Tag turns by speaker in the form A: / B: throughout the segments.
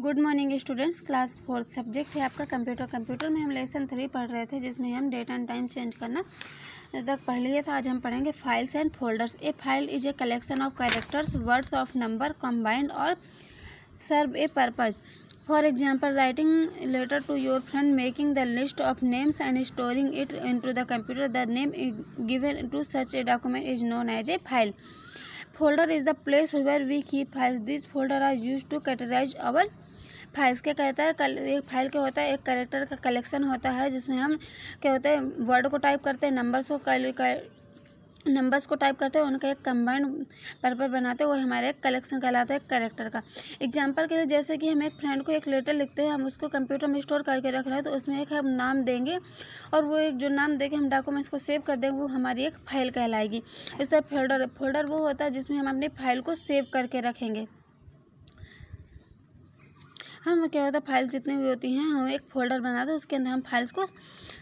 A: Good morning students. Class 4 subject है आपका computer में हम लेसन 3 पढ़ रहे थे, जिसमें हम डेट एंड टाइम चेंज करना तक पढ़ लिए था। आज हम पढ़ेंगे files and folders. A file is a collection of characters, words of number combined or serve a purpose. For example, writing letter to your friend, making the list of names and storing it into the computer. The name given to such a document is known as a file. Folder is the place where we keep files. These folders are used to categorize our files. क्या कहता है, एक file क्या होता है, एक character का collection होता है, जिसमें हम क्या होता है वर्ड को टाइप करते हैं, नंबर्स को टाइप करते हैं, उनका एक कंबाइंड पर्पज बनाते हैं, वो हमारे एक कलेक्शन कहलाता है कैरेक्टर का। एग्जांपल के लिए, जैसे कि हम एक फ्रेंड को एक लेटर लिखते हैं, हम उसको कंप्यूटर में स्टोर करके रख रहे हैं, तो उसमें एक हम नाम देंगे और वो एक जो नाम देके हम डॉक्यूमेंट्स को सेव कर देंगे, वो हमारी एक फाइल कहलाएगी। इस तरह फोल्डर वो होता है जिसमें हम अपनी फाइल को सेव करके रखेंगे। हम क्या होता है, फाइल्स जितनी भी होती हैं, हम एक फोल्डर बनाते हैं, उसके अंदर हम फाइल्स को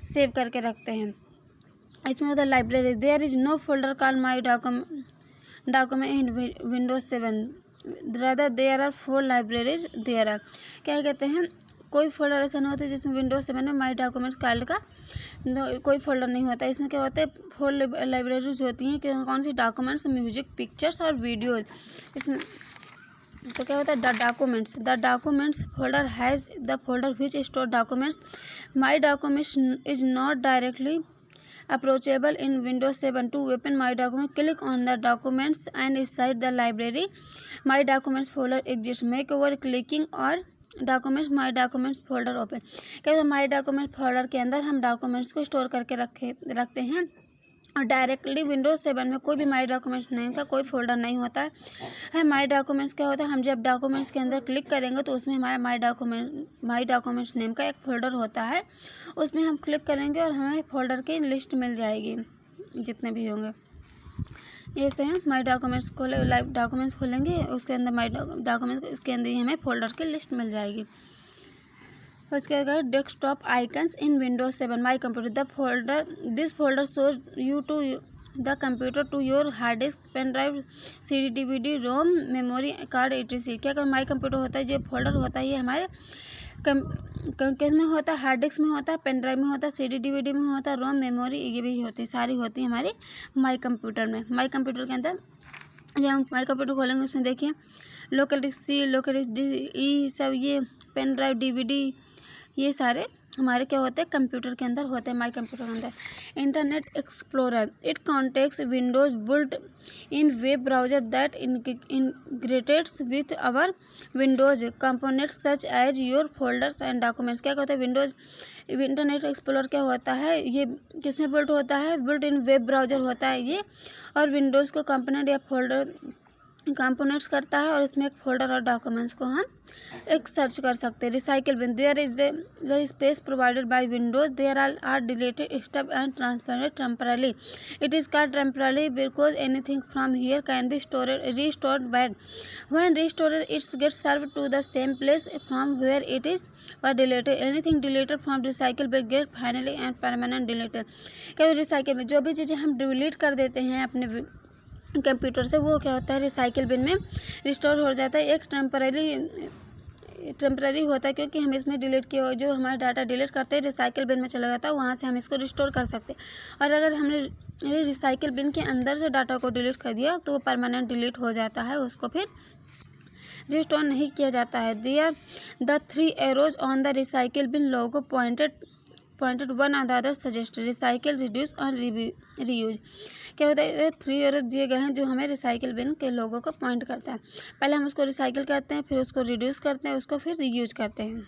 A: सेव करके रखते हैं। इसमें होता है library. There is no folder called my document in Windows 7, rather there are 4 libraries there are. क्या कहते हैं, कोई फोल्डर ऐसा नहीं होता जिसमें विंडोज 7 में माई डॉक्यूमेंट्स कॉल्ड का कोई फोल्डर नहीं होता। इसमें क्या होता है, 4 लाइब्रेरीज होती हैं। कौन सी? डॉक्यूमेंट्स, म्यूजिक, पिक्चर्स और वीडियोज। इसमें तो क्या होता है, the documents folder has the folder which store documents. My documents is not directly approachable in Windows 7. To open My Documents, click on the Documents and inside the library My Documents folder exists. Make over clicking और documents माई documents folder open. क्या है, माई document folder के अंदर हम documents को store करके रखते हैं और डायरेक्टली विंडोज 7 में कोई भी माई डॉक्यूमेंट्स नेम का कोई फोल्डर नहीं होता है। माई डॉक्यूमेंट्स क्या होता है, हम जब डॉक्यूमेंट्स के अंदर क्लिक करेंगे तो उसमें हमारा माई डॉक्यूमेंट्स नेम का एक फोल्डर होता है, उसमें हम क्लिक करेंगे और हमें फोल्डर की लिस्ट मिल जाएगी जितने भी होंगे। ऐसे हम माई डॉक्यूमेंट्स डॉक्यूमेंट्स खोलेंगे, उसके अंदर माई डॉक्यूमेंट्स, इसके अंदर ही हमें फोल्डर की लिस्ट मिल जाएगी। उसके बाद desktop icons in Windows 7 my computer. This folder shows you to the computer to your hard disk, pen drive, CD, DVD, ROM, memory card, etc. क्या माई कंप्यूटर होता है, जो फोल्डर होता है ये हमारे किस में होता है, हार्ड डिस्क में होता है, पेन ड्राइव में होता है, CD, DVD में होता है, रोम, मेमोरी, ये भी होती है, सारी होती है हमारी माई कंप्यूटर में। माई कंप्यूटर के अंदर जब हम माई कंप्यूटर खोलेंगे, उसमें देखिए local disk C, local disk D, सब ये पेन ड्राइव, DVD, ये सारे हमारे क्या होते हैं, कंप्यूटर के अंदर होते हैं, माई कंप्यूटर के अंदर। Internet Explorer, it contacts Windows built in web browser that integrates with our Windows components such as your folders and documents. क्या कहते हैं, विंडोज इंटरनेट एक्सप्लोरर क्या होता है, ये किसमें बुल्ट होता है, बुल्ट इन वेब ब्राउजर होता है ये, और विंडोज़ को कंपोनेंट या फोल्डर कंपोनेंट्स करता है, और इसमें एक फोल्डर और डॉक्यूमेंट्स को हम एक सर्च कर सकते हैं। Recycle bin, there is the space provided by Windows, there are deleted stuff and transferred temporarily. It is called temporarily because anything from here can be restored back when restored it's get serve to the same place from where it is were deleted. Anything deleted from recycle bin get finally and permanent deleted. क्या recycle में जो भी चीज़ें हम delete कर देते हैं अपने कंप्यूटर से, वो क्या होता है, रिसाइकिल बिन में रिस्टोर हो जाता है। एक टेम्पररी होता है, क्योंकि हम इसमें डिलीट किया जो हमारा डाटा डिलीट करते हैं रिसाइकिल बिन में चला जाता है, वहाँ से हम इसको रिस्टोर कर सकते हैं। और अगर हमने रिसाइकिल बिन के अंदर से डाटा को डिलीट कर दिया तो वो परमानेंट डिलीट हो जाता है, उसको फिर रिस्टोर नहीं किया जाता है। There the 3 arrows on the recycle bin logo pointed one on the other suggest recycle, reduce और रीयूज। क्या होता है, 3 एरोज दिए गए हैं जो हमें रिसाइकिल बिन के लोगों को पॉइंट करता है। पहले हम उसको रिसाइकिल करते हैं, फिर उसको रिड्यूस करते हैं, उसको फिर रीयूज करते हैं।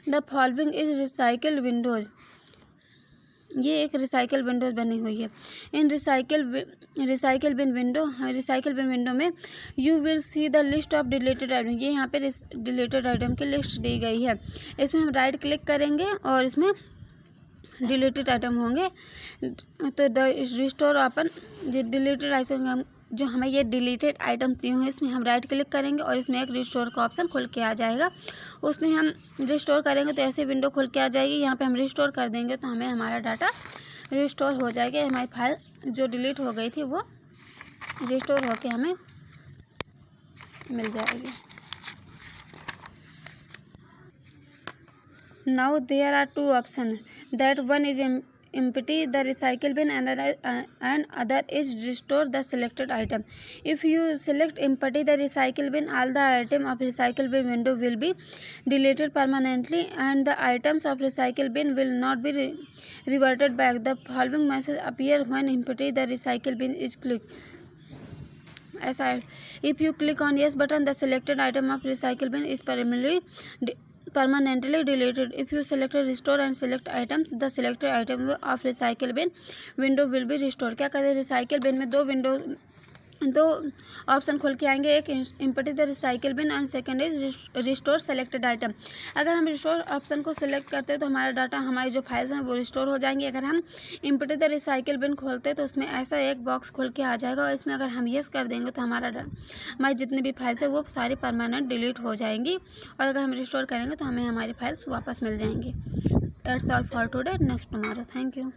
A: The following is recycle Windows, ये एक रिसाइकिल विंडोज बनी हुई है। इन रिसाइकिल बिन विंडो में you will see the list of deleted item. ये यहाँ पे डिलीटेड आइटम की लिस्ट दी गई है। इसमें हम राइट क्लिक करेंगे और इसमें डिलीटेड आइटम होंगे, तो the restore upon deleted item, जो हमें ये डिलीटेड आइटम्स दिए हैं, इसमें हम राइट क्लिक करेंगे और इसमें एक रिस्टोर का ऑप्शन खुल के आ जाएगा। उसमें हम रिस्टोर करेंगे तो ऐसे विंडो खुल के आ जाएगी। यहाँ पे हम रिस्टोर कर देंगे तो हमें हमारा डाटा रिस्टोर हो जाएगा। हमारी फाइल जो डिलीट हो गई थी वो रिस्टोर होके हमें मिल जाएगी। Now there are two options, that one is empty the recycle bin and other is restore the selected item. If you select empty the recycle bin, all the item of recycle bin window will be deleted permanently and the items of recycle bin will not be reverted back. The following message appear when empty the recycle bin is clicked. Aside, if you click on yes button, the selected item of recycle bin is permanently deleted. If you select restore and select item, the selected item of recycle bin window will be restored. क्या कहते हैं, recycle बिन में दो option खोल के आएंगे, एक empty the recycle bin and second is restore selected item. अगर हम रिस्टोर ऑप्शन को सिलेक्ट करते हैं तो हमारा डाटा, हमारी जो फाइल्स हैं वो रिस्टोर हो जाएंगी. अगर हम इम्पटी द रिसाइकिल बिन खोलते हैं तो उसमें ऐसा एक बॉक्स खोल के आ जाएगा और इसमें अगर हम येस कर देंगे तो हमारी जितनी भी फाइल्स है वो सारी परमानेंट डिलीट हो जाएंगी और अगर हम रिस्टोर करेंगे तो हमें हमारी फाइल्स वापस मिल जाएंगी. That's all for today. Next tomorrow. Thank you.